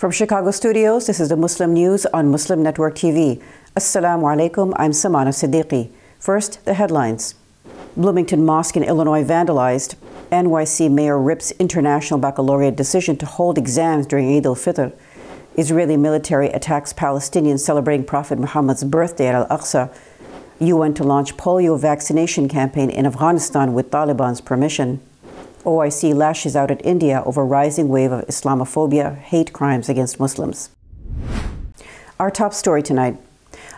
From Chicago studios, this is the Muslim News on Muslim Network TV. Assalamu alaikum, I'm Samana Siddiqui. First, the headlines. Bloomington Mosque in Illinois vandalized. NYC Mayor rips International Baccalaureate decision to hold exams during al-Fitr. Israeli military attacks Palestinians celebrating Prophet Muhammad's birthday at al-Aqsa. UN to launch polio vaccination campaign in Afghanistan with Taliban's permission. OIC lashes out at India over rising wave of Islamophobia, hate crimes against Muslims. Our top story tonight.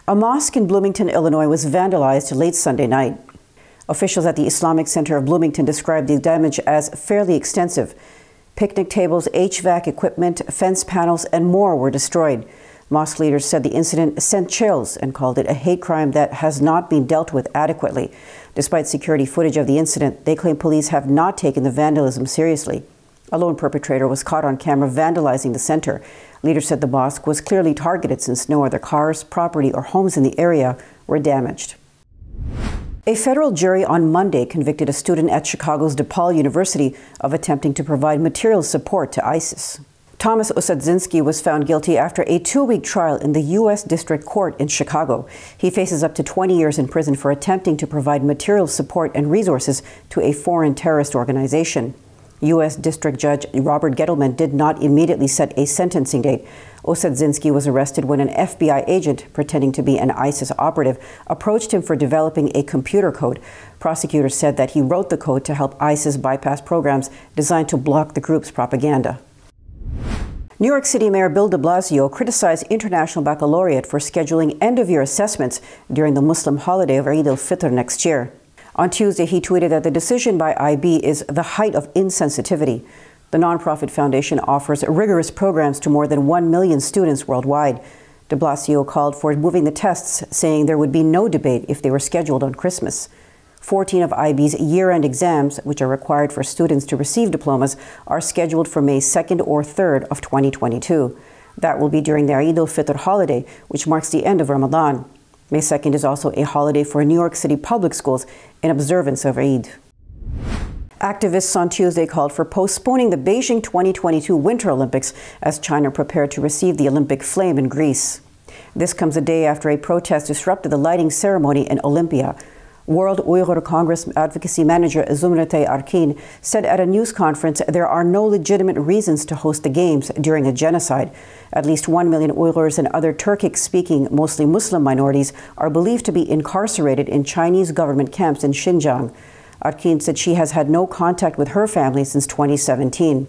A mosque in Bloomington, Illinois was vandalized late Sunday night. Officials at the Islamic Center of Bloomington described the damage as fairly extensive. Picnic tables, HVAC equipment, fence panels, and more were destroyed. Mosque leaders said the incident sent chills and called it a hate crime that has not been dealt with adequately. Despite security footage of the incident, they claim police have not taken the vandalism seriously. A lone perpetrator was caught on camera vandalizing the center. Leaders said the mosque was clearly targeted since no other cars, property, or homes in the area were damaged. A federal jury on Monday convicted a student at Chicago's DePaul University of attempting to provide material support to ISIS. Thomas Osadzinski was found guilty after a 2-week trial in the U.S. District Court in Chicago. He faces up to 20 years in prison for attempting to provide material support and resources to a foreign terrorist organization. U.S. District Judge Robert Gettleman did not immediately set a sentencing date. Osadzinski was arrested when an FBI agent, pretending to be an ISIS operative, approached him for developing a computer code. Prosecutors said that he wrote the code to help ISIS bypass programs designed to block the group's propaganda. New York City Mayor Bill de Blasio criticized International Baccalaureate for scheduling end-of-year assessments during the Muslim holiday of Eid al-Fitr next year. On Tuesday, he tweeted that the decision by IB is the height of insensitivity. The nonprofit foundation offers rigorous programs to more than 1 million students worldwide. De Blasio called for moving the tests, saying there would be no debate if they were scheduled on Christmas. 14 of IB's year-end exams, which are required for students to receive diplomas, are scheduled for May 2nd or 3rd of 2022. That will be during the Eid al-Fitr holiday, which marks the end of Ramadan. May 2nd is also a holiday for New York City public schools in observance of Eid. Activists on Tuesday called for postponing the Beijing 2022 Winter Olympics as China prepared to receive the Olympic flame in Greece. This comes a day after a protest disrupted the lighting ceremony in Olympia. World Uyghur Congress Advocacy Manager Zumratay Arkin said at a news conference there are no legitimate reasons to host the Games during a genocide. At least 1 million Uyghurs and other Turkic-speaking, mostly Muslim minorities are believed to be incarcerated in Chinese government camps in Xinjiang. Arkin said she has had no contact with her family since 2017.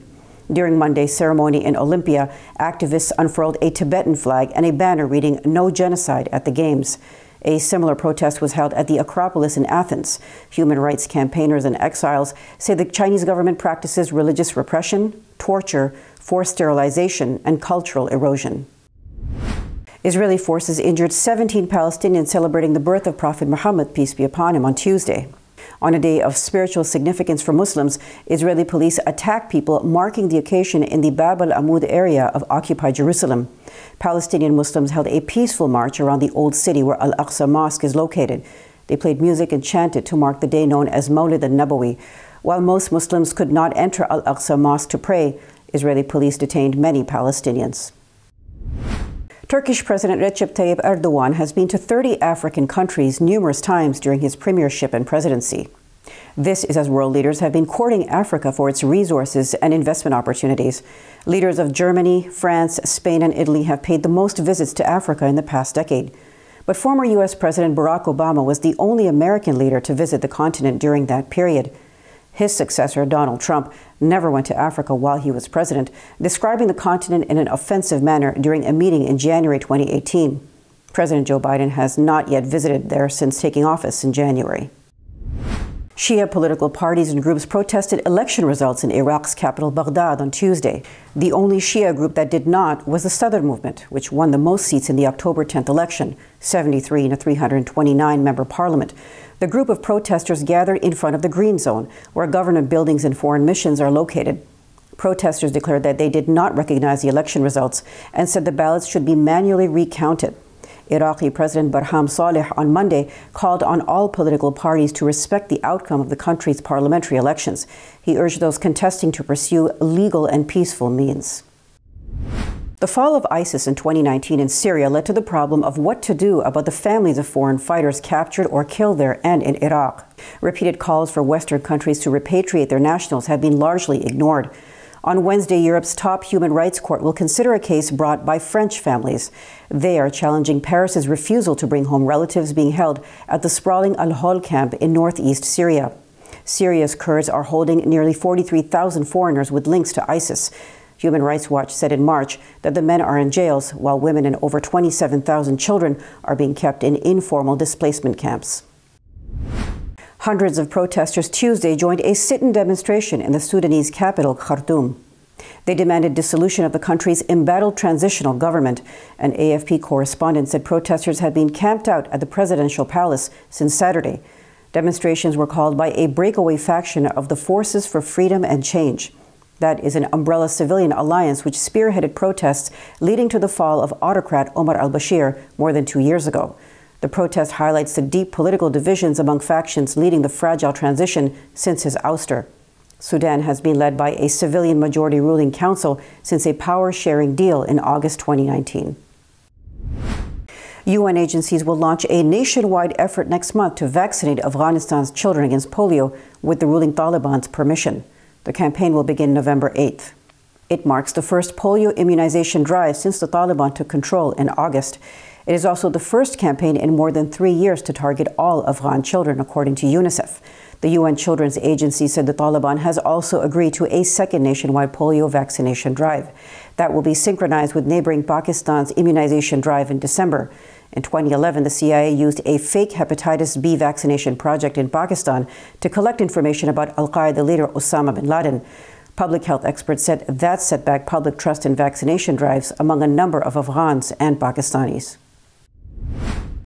During Monday's ceremony in Olympia, activists unfurled a Tibetan flag and a banner reading "No Genocide" at the Games. A similar protest was held at the Acropolis in Athens. Human rights campaigners and exiles say the Chinese government practices religious repression, torture, forced sterilization, and cultural erosion. Israeli forces injured 17 Palestinians celebrating the birth of Prophet Muhammad, peace be upon him, on Tuesday. On a day of spiritual significance for Muslims, Israeli police attacked people marking the occasion in the Bab al-Amud area of occupied Jerusalem. Palestinian Muslims held a peaceful march around the old city where Al-Aqsa Mosque is located. They played music and chanted to mark the day known as Mawlid al-Nabawi. While most Muslims could not enter Al-Aqsa Mosque to pray, Israeli police detained many Palestinians. Turkish President Recep Tayyip Erdogan has been to 30 African countries numerous times during his premiership and presidency. This is as world leaders have been courting Africa for its resources and investment opportunities. Leaders of Germany, France, Spain, and Italy have paid the most visits to Africa in the past decade. But former U.S. President Barack Obama was the only American leader to visit the continent during that period. His successor, Donald Trump, never went to Africa while he was president, describing the continent in an offensive manner during a meeting in January 2018. President Joe Biden has not yet visited there since taking office in January. Shia political parties and groups protested election results in Iraq's capital, Baghdad, on Tuesday. The only Shia group that did not was the Southern Movement, which won the most seats in the October 10th election, 73 in a 329-member parliament. The group of protesters gathered in front of the Green Zone, where government buildings and foreign missions are located. Protesters declared that they did not recognize the election results and said the ballots should be manually recounted. Iraqi President Barham Saleh on Monday called on all political parties to respect the outcome of the country's parliamentary elections. He urged those contesting to pursue legal and peaceful means. The fall of ISIS in 2019 in Syria led to the problem of what to do about the families of foreign fighters captured or killed there and in Iraq. Repeated calls for Western countries to repatriate their nationals have been largely ignored. On Wednesday, Europe's top human rights court will consider a case brought by French families. They are challenging Paris's refusal to bring home relatives being held at the sprawling Al-Hol camp in northeast Syria. Syria's Kurds are holding nearly 43,000 foreigners with links to ISIS. Human Rights Watch said in March that the men are in jails, while women and over 27,000 children are being kept in informal displacement camps. Hundreds of protesters Tuesday joined a sit-in demonstration in the Sudanese capital, Khartoum. They demanded dissolution of the country's embattled transitional government. An AFP correspondent said protesters had been camped out at the presidential palace since Saturday. Demonstrations were called by a breakaway faction of the Forces for Freedom and Change. That is an umbrella civilian alliance which spearheaded protests leading to the fall of autocrat Omar al-Bashir more than 2 years ago. The protest highlights the deep political divisions among factions leading the fragile transition since his ouster. Sudan has been led by a civilian majority ruling council since a power-sharing deal in August 2019. UN agencies will launch a nationwide effort next month to vaccinate Afghanistan's children against polio with the ruling Taliban's permission. The campaign will begin November 8th. It marks the first polio immunization drive since the Taliban took control in August. It is also the first campaign in more than 3 years to target all Afghan children, according to UNICEF. The UN Children's Agency said the Taliban has also agreed to a second nationwide polio vaccination drive. That will be synchronized with neighboring Pakistan's immunization drive in December. In 2011, the CIA used a fake hepatitis B vaccination project in Pakistan to collect information about al-Qaeda leader Osama bin Laden. Public health experts said that set back public trust in vaccination drives among a number of Afghans and Pakistanis.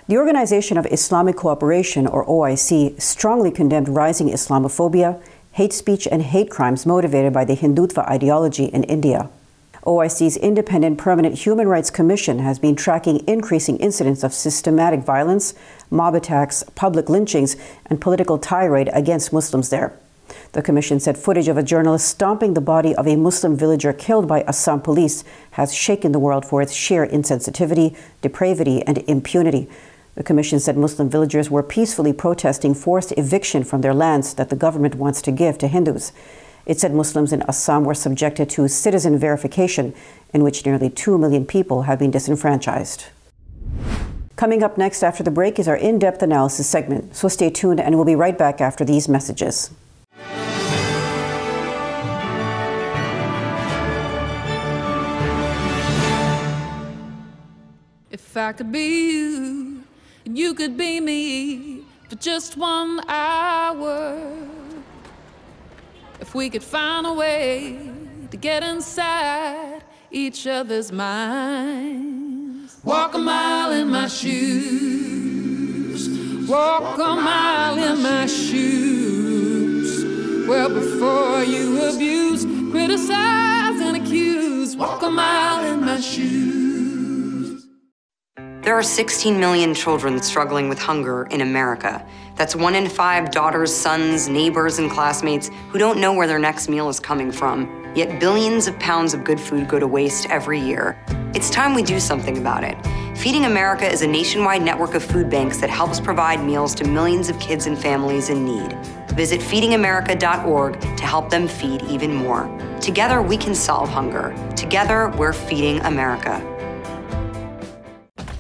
The Organization of Islamic Cooperation, or OIC, strongly condemned rising Islamophobia, hate speech, and hate crimes motivated by the Hindutva ideology in India. OIC's Independent Permanent Human Rights Commission has been tracking increasing incidents of systematic violence, mob attacks, public lynchings, and political tirade against Muslims there. The commission said footage of a journalist stomping the body of a Muslim villager killed by Assam police has shaken the world for its sheer insensitivity, depravity, and impunity. The commission said Muslim villagers were peacefully protesting forced eviction from their lands that the government wants to give to Hindus. It said Muslims in Assam were subjected to citizen verification, in which nearly 2 million people have been disenfranchised. Coming up next after the break is our in-depth analysis segment, so stay tuned and we'll be right back after these messages. If I could be you, and you could be me for just 1 hour. If we could find a way to get inside each other's minds. Walk a mile in my shoes. Walk a mile in my shoes. Well, before you abuse, criticize, and accuse. Walk a mile in my shoes. There are 16 million children struggling with hunger in America. That's 1 in 5 daughters, sons, neighbors, and classmates who don't know where their next meal is coming from. Yet billions of pounds of good food go to waste every year. It's time we do something about it. Feeding America is a nationwide network of food banks that helps provide meals to millions of kids and families in need. Visit feedingamerica.org to help them feed even more. Together, we can solve hunger. Together, we're feeding America.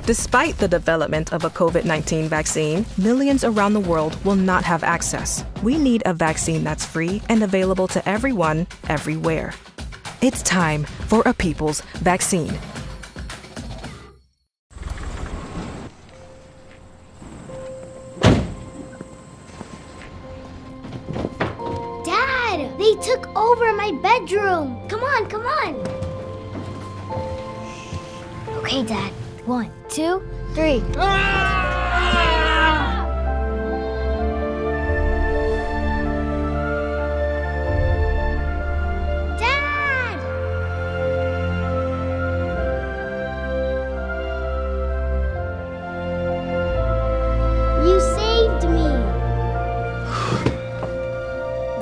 Despite the development of a COVID-19 vaccine, millions around the world will not have access. We need a vaccine that's free and available to everyone, everywhere. It's time for a people's vaccine. Dad, they took over my bedroom. Come on, come on. Okay, Dad. 1, 2, 3. Dad! You saved me.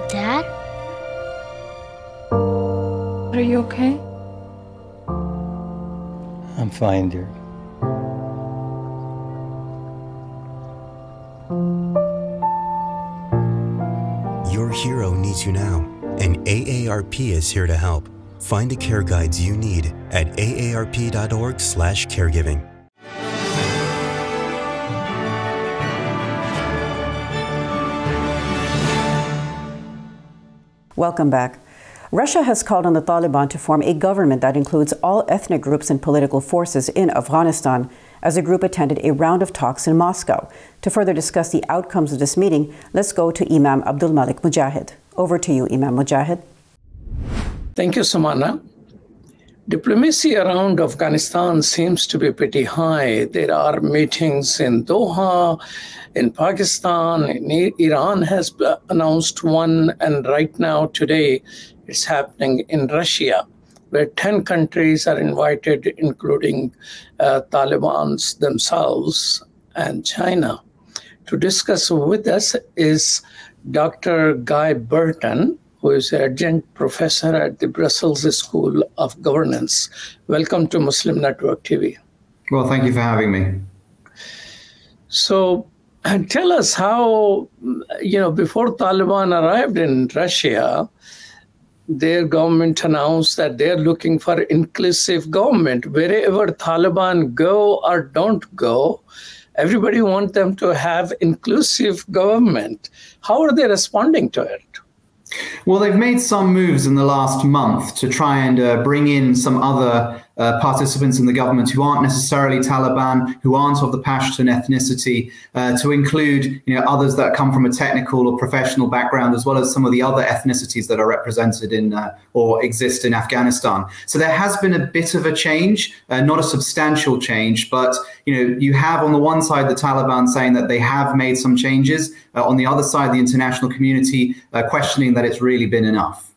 Dad? Are you okay? I'm fine, dear. Your hero needs you now, and AARP is here to help. Find the care guides you need at aarp.org/caregiving. Welcome back. Russia has called on the Taliban to form a government that includes all ethnic groups and political forces in Afghanistan, as the group attended a round of talks in Moscow. To further discuss the outcomes of this meeting, let's go to Imam Abdul Malik Mujahid. Over to you, Imam Mujahid. Thank you, Samana. Diplomacy around Afghanistan seems to be pretty high. There are meetings in Doha, in Pakistan, in Iran has announced one, and right now, today, it's happening in Russia, where 10 countries are invited, including Taliban's themselves and China. To discuss with us is Dr. Guy Burton, who is an adjunct professor at the Brussels School of Governance. Welcome to Muslim Network TV. Well, thank you for having me. So tell us how, before Taliban arrived in Russia, their government announced that they're looking for inclusive government. Wherever Taliban go or don't go, everybody wants them to have inclusive government. How are they responding to it? Well, they've made some moves in the last month to try and bring in some other participants in the government who aren't necessarily Taliban, who aren't of the Pashtun ethnicity, to include others that come from a technical or professional background, as well as some of the other ethnicities that are represented in or exist in Afghanistan. So there has been a bit of a change, not a substantial change, but you have on the one side the Taliban saying that they have made some changes, on the other side the international community questioning that it's really been enough.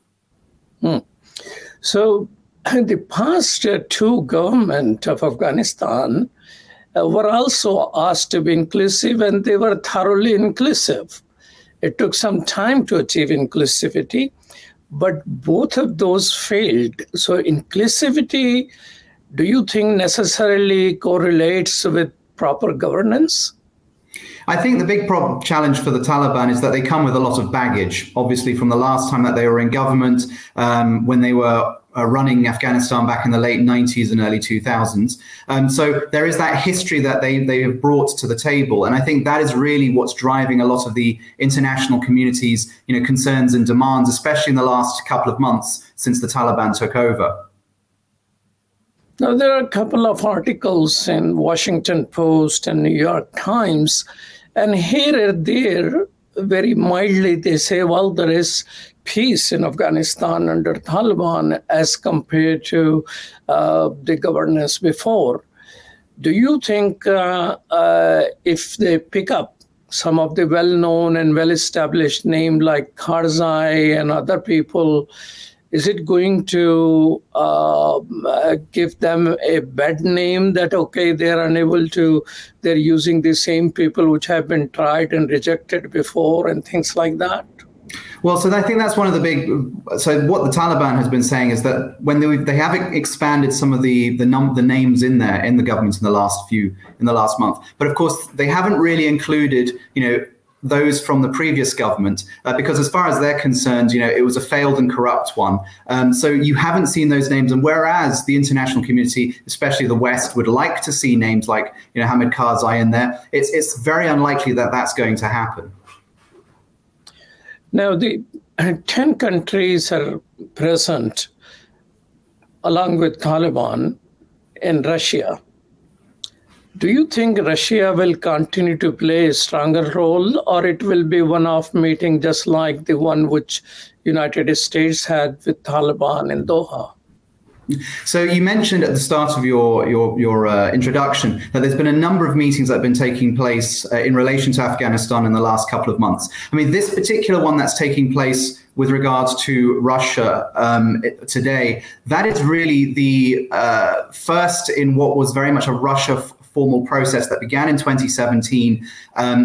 So the past two governments of Afghanistan were also asked to be inclusive, and they were thoroughly inclusive. It took some time to achieve inclusivity, but both of those failed. So inclusivity, do you think necessarily correlates with proper governance? I think the big challenge for the Taliban is that they come with a lot of baggage, obviously from the last time that they were in government, when they were running Afghanistan back in the late 90s and early 2000s. So there is that history that they have brought to the table. And I think that is really what's driving a lot of the international community's concerns and demands, especially in the last couple of months since the Taliban took over. Now, there are a couple of articles in Washington Post and New York Times, and here and there, very mildly, they say, well, there is peace in Afghanistan under Taliban as compared to the governance before. Do you think if they pick up some of the well-known and well-established names like Karzai and other people, is it going to give them a bad name that, okay, they're unable to, they're using the same people which have been tried and rejected before and things like that? Well, so I think that's one of the big. So what the Taliban has been saying is that when they have expanded some of the names in there in the government in the last month, but of course they haven't really included those from the previous government because as far as they're concerned, it was a failed and corrupt one. So you haven't seen those names, and whereas the international community, especially the West, would like to see names like Hamid Karzai in there, it's very unlikely that that's going to happen. Now, the 10 countries are present, along with Taliban, in Russia. Do you think Russia will continue to play a stronger role, or it will be one-off meeting just like the one which United States had with Taliban in Doha? So you mentioned at the start of your introduction that there's been a number of meetings that have been taking place in relation to Afghanistan in the last couple of months. I mean, this particular one that's taking place with regards to Russia today, that is really the first in what was very much a Russia formal process that began in 2017.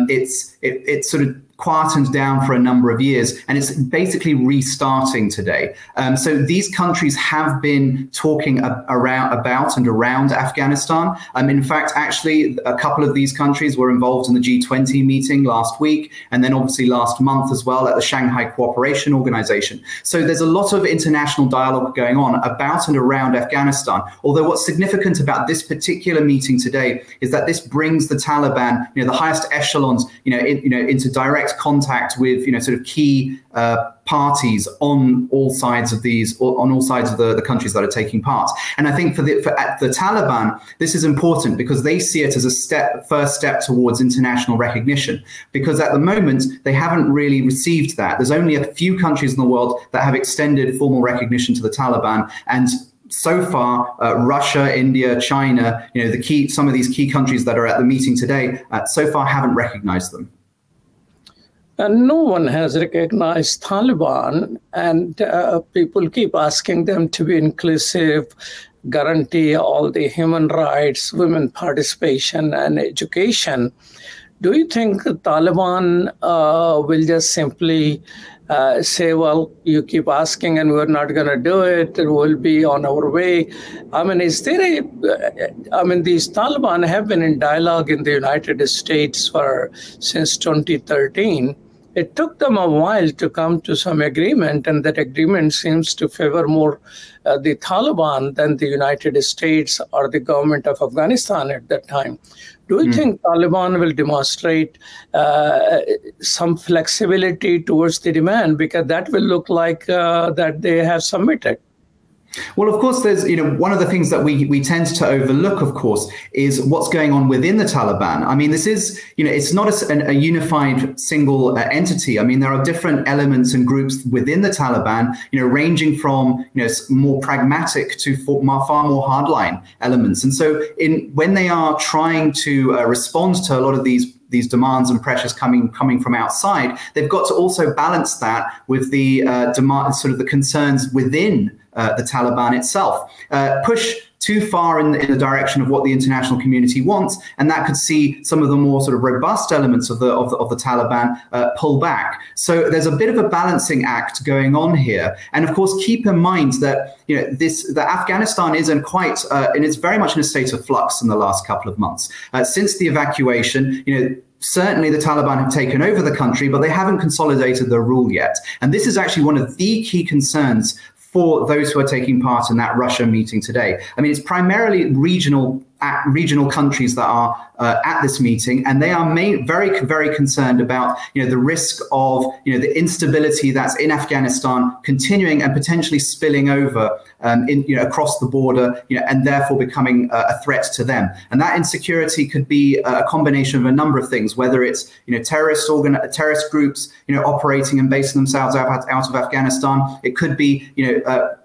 It sort of quietened down for a number of years, and it's basically restarting today. So these countries have been talking about and around Afghanistan. In fact, actually, a couple of these countries were involved in the G20 meeting last week, and then obviously last month as well at the Shanghai Cooperation Organization. So there's a lot of international dialogue going on about and around Afghanistan. Although what's significant about this particular meeting today is that this brings the Taliban, the highest echelons, into direct contact with, sort of key parties on all sides of the countries that are taking part. And I think for the Taliban, this is important because they see it as a first step towards international recognition, because at the moment they haven't really received that. There's only a few countries in the world that have extended formal recognition to the Taliban, and so far, Russia, India, China, some of these key countries that are at the meeting today, so far haven't recognized them. And no one has recognized Taliban, and people keep asking them to be inclusive, guarantee all the human rights, women participation, and education. Do you think the Taliban will just simply say, well, you keep asking and we're not going to do it, we'll be on our way? I mean, these Taliban have been in dialogue in the United States since 2013. It took them a while to come to some agreement, and that agreement seems to favor more the Taliban than the United States or the government of Afghanistan at that time. Do you think Taliban will demonstrate some flexibility towards the demand, because that will look like that they have submitted? Well, of course, there's, one of the things that we tend to overlook, of course, is what's going on within the Taliban. I mean, this is, it's not a unified single entity. I mean, there are different elements and groups within the Taliban, ranging from, more pragmatic to far more hardline elements. And so when they are trying to respond to a lot of these demands and pressures coming from outside, they've got to also balance that with the the concerns within the Taliban itself. Push too far in the direction of what the international community wants, and that could see some of the more sort of robust elements of the Taliban pull back. So there's a bit of a balancing act going on here. And of course, keep in mind that that Afghanistan is and it's very much in a state of flux in the last couple of months since the evacuation. Certainly the Taliban have taken over the country, but they haven't consolidated their rule yet. And this is actually one of the key concerns for those who are taking part in that Russia meeting today. I mean, it's primarily regional countries that are at this meeting, and they are very, very concerned about the risk of the instability that's in Afghanistan continuing and potentially spilling over across the border, and therefore becoming a threat to them. And that insecurity could be a combination of a number of things, whether it's terrorist groups operating and basing themselves out of Afghanistan. It could be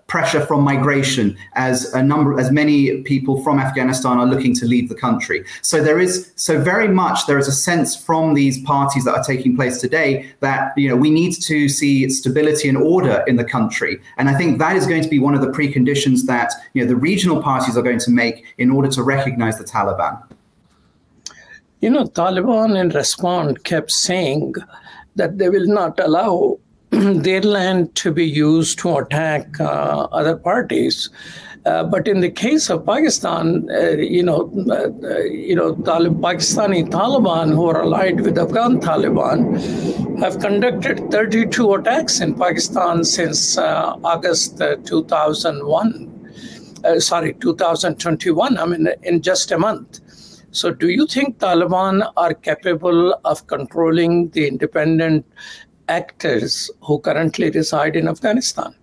pressure from migration, as many people from Afghanistan are looking to leave the country. So there is a sense from these parties that are taking place today that we need to see stability and order in the country. And I think that is going to be one of the preconditions that the regional parties are going to make in order to recognize the Taliban. Taliban in response kept saying that they will not allow their land to be used to attack other parties. But in the case of Pakistan, Pakistani Taliban, who are allied with Afghan Taliban, have conducted 32 attacks in Pakistan since August 2021, I mean, in just a month. So do you think Taliban are capable of controlling the independent actors who currently reside in Afghanistan?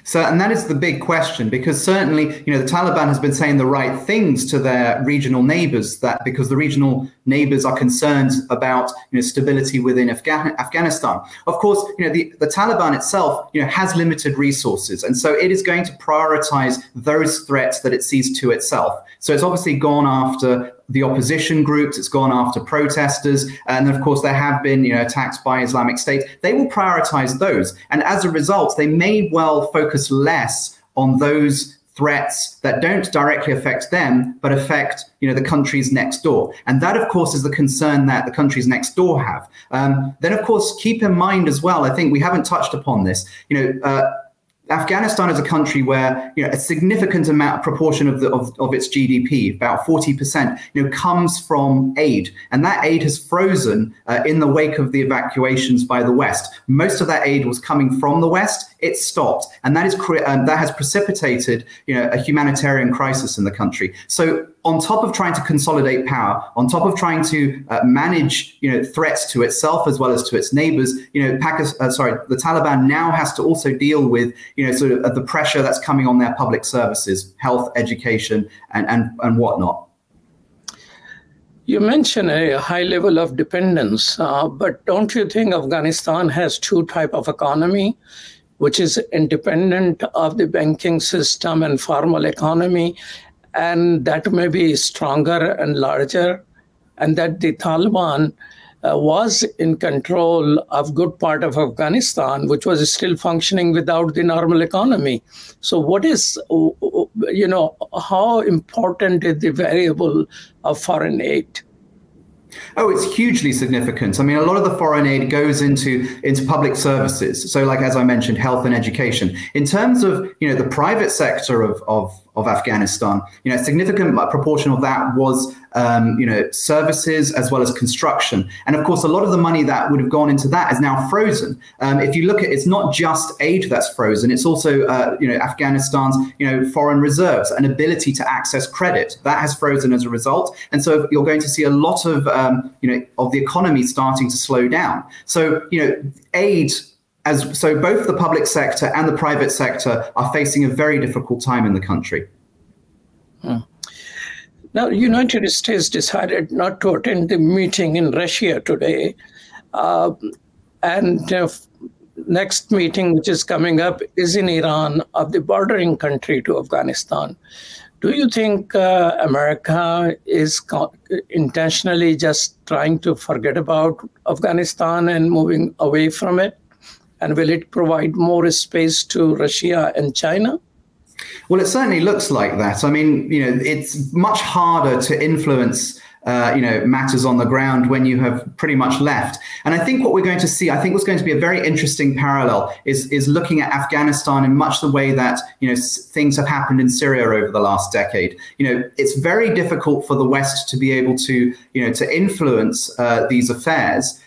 So, and that is the big question, because certainly, the Taliban has been saying the right things to their regional neighbors, because the regional neighbors are concerned about, stability within Afghanistan. Of course, the Taliban itself, has limited resources, and so it is going to prioritize those threats that it sees to itself. So it's obviously gone after the opposition groups, it's gone after protesters, and of course there have been attacks by Islamic State. They will prioritize those, and as a result, they may well focus less on those threats that don't directly affect them, but affect, the countries next door. And that, of course, is the concern that the countries next door have. Then, of course, keep in mind as well, I think we haven't touched upon this, Afghanistan is a country where a significant proportion of its GDP, about 40%, comes from aid, and that aid has frozen in the wake of the evacuations by the West. Most of that aid was coming from the West. It stopped, and that has precipitated a humanitarian crisis in the country. So on top of trying to consolidate power, on top of trying to manage threats to itself as well as to its neighbors, the Taliban now has to also deal with sort of the pressure that's coming on their public services, health, education, and whatnot. You mentioned a high level of dependence, but don't you think Afghanistan has two types of economy, which is independent of the banking system and formal economy, and that may be stronger and larger, and that the Taliban was in control of good part of Afghanistan, which was still functioning without the normal economy. So what is, how important is the variable of foreign aid? Oh, it's hugely significant. I mean, a lot of the foreign aid goes into public services. So like, as I mentioned, health and education. In terms of, the private sector of Afghanistan, a significant proportion of that was, services as well as construction. And of course, a lot of the money that would have gone into that is now frozen. If you look at, it's not just aid that's frozen, it's also, Afghanistan's, foreign reserves and ability to access credit. That has frozen as a result. And so you're going to see a lot of the economy starting to slow down. So, aid, so both the public sector and the private sector are facing a very difficult time in the country. Now, the United States decided not to attend the meeting in Russia today. Next meeting, which is coming up, is in Iran, of the bordering country to Afghanistan. Do you think America is intentionally just trying to forget about Afghanistan and moving away from it? And will it provide more space to Russia and China? Well, it certainly looks like that. I mean, it's much harder to influence matters on the ground when you have pretty much left. And I think what we're going to see, I think what's going to be a very interesting parallel is looking at Afghanistan in much the way that, things have happened in Syria over the last decade. It's very difficult for the West to be able to, to influence these affairs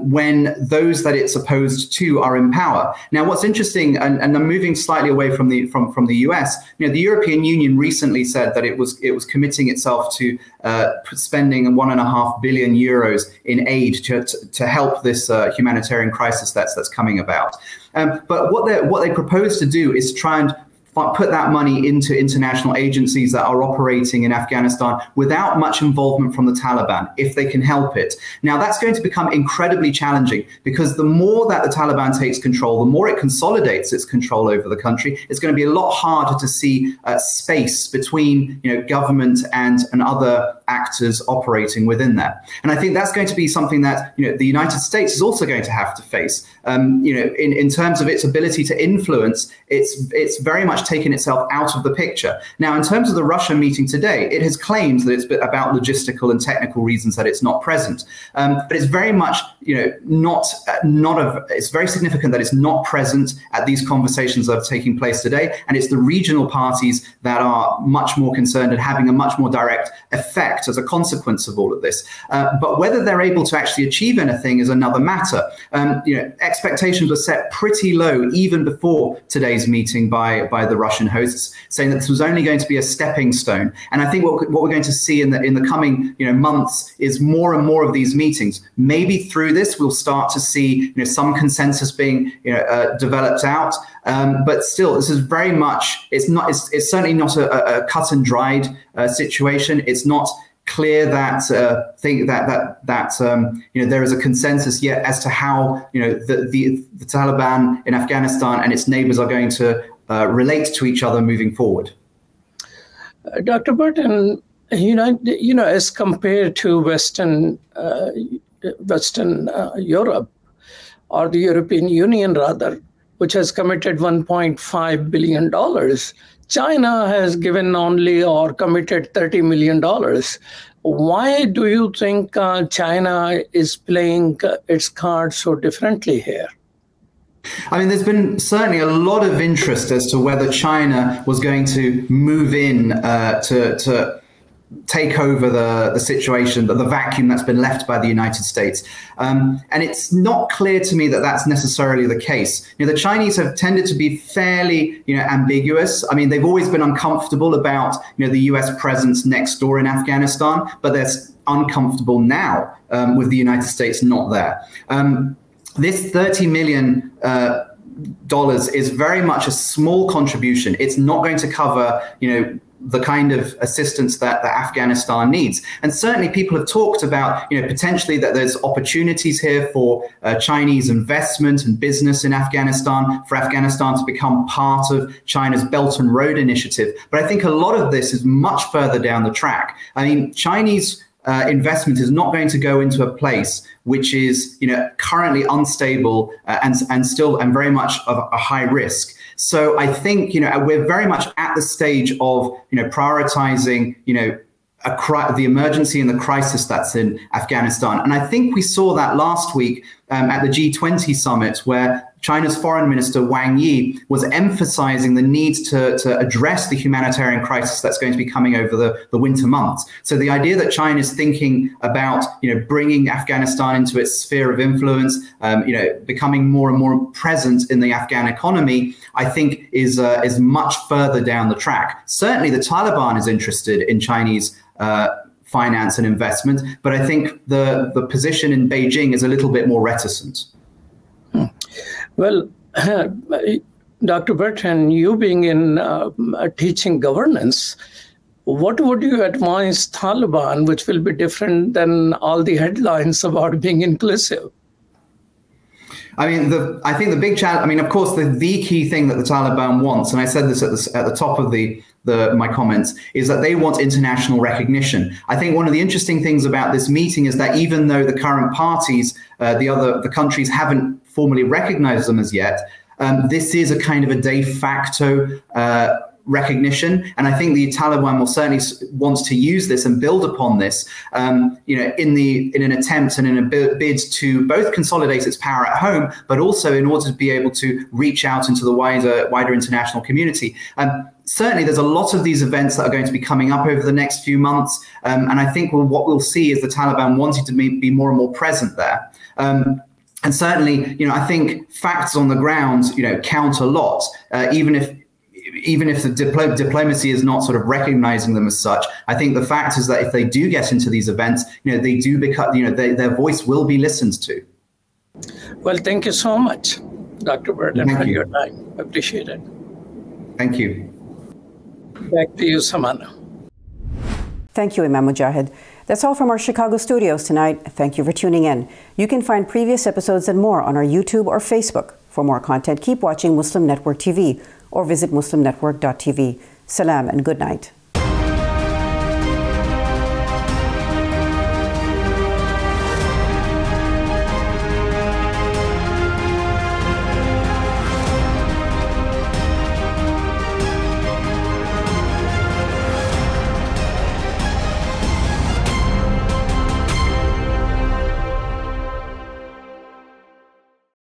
when those that it's opposed to are in power. Now, what's interesting, and I'm moving slightly away from the US, the European Union recently said that it was committing itself to spending 1.5 billion euros in aid to help this humanitarian crisis that's coming about. But what they propose to do is try and put that money into international agencies that are operating in Afghanistan without much involvement from the Taliban, if they can help it. Now, that's going to become incredibly challenging, because the more that the Taliban takes control, the more it consolidates its control over the country. It's going to be a lot harder to see space between government and other actors operating within that. And I think that's going to be something that the United States is also going to have to face. In terms of its ability to influence, it's very much taken itself out of the picture. Now, in terms of the Russia meeting today, it has claimed that it's about logistical and technical reasons that it's not present. But it's very much, it's very significant that it's not present at these conversations that are taking place today. And it's the regional parties that are much more concerned and having a much more direct effect as a consequence of all of this. But whether they're able to actually achieve anything is another matter. Expectations were set pretty low even before today's meeting by the Russian hosts, saying that this was only going to be a stepping stone. And I think what we're going to see in the coming months is more and more of these meetings. Maybe through this we'll start to see some consensus being developed out. But still, this is very much, it's certainly not a cut and dried situation. It's not clear that there is a consensus yet as to how the Taliban in Afghanistan and its neighbors are going to relate to each other moving forward. Dr. Burton, as compared to Western Europe, or the European Union rather, which has committed $1.5 billion China has given only or committed $30 million. Why do you think China is playing its cards so differently here? I mean, there's been certainly a lot of interest as to whether China was going to move in to take over the situation, the vacuum that's been left by the United States. And it's not clear to me that that's necessarily the case. You know, the Chinese have tended to be fairly, ambiguous. I mean, they've always been uncomfortable about, the US presence next door in Afghanistan, but they're uncomfortable now with the United States not there. This $30 million is very much a small contribution. It's not going to cover, the kind of assistance that Afghanistan needs. And certainly people have talked about, potentially that there's opportunities here for Chinese investment and business in Afghanistan, for Afghanistan to become part of China's Belt and Road Initiative. But I think a lot of this is much further down the track. I mean, Chinese investment is not going to go into a place which is, currently unstable and very much of a high risk. So I think, we're very much at the stage of, prioritizing, the emergency and the crisis that's in Afghanistan. And I think we saw that last week at the G20 summit, where China's foreign minister Wang Yi was emphasizing the need to address the humanitarian crisis that's going to be coming over the winter months. So the idea that China is thinking about, bringing Afghanistan into its sphere of influence, becoming more and more present in the Afghan economy, I think is much further down the track. Certainly the Taliban is interested in Chinese finance and investment, but I think the position in Beijing is a little bit more reticent. Well, Dr. Bertrand, you being in teaching governance, what would you advise Taliban, which will be different than all the headlines about being inclusive? I mean, I think the big challenge, I mean, of course, the key thing that the Taliban wants, and I said this at the top of my comments, is that they want international recognition. I think one of the interesting things about this meeting is that even though the current parties, the countries haven't formally recognized them as yet, this is a kind of a de facto recognition. And I think the Taliban will certainly wants to use this and build upon this, in an attempt and in a bid to both consolidate its power at home, but also in order to be able to reach out into the wider international community. Certainly, there's a lot of these events that are going to be coming up over the next few months. And I think what we'll see is the Taliban wanting to be more and more present there. And certainly, I think facts on the ground, count a lot, even if the diplomacy is not sort of recognizing them as such. I think the fact is that if they do get into these events, they do become, their voice will be listened to. Well, thank you so much, Dr. Burton, for your time. Appreciate it. Thank you. Back to you, Samana. Thank you, Imam Mujahid. That's all from our Chicago studios tonight. Thank you for tuning in. You can find previous episodes and more on our YouTube or Facebook. For more content, keep watching Muslim Network TV or visit muslimnetwork.tv. Salam and good night.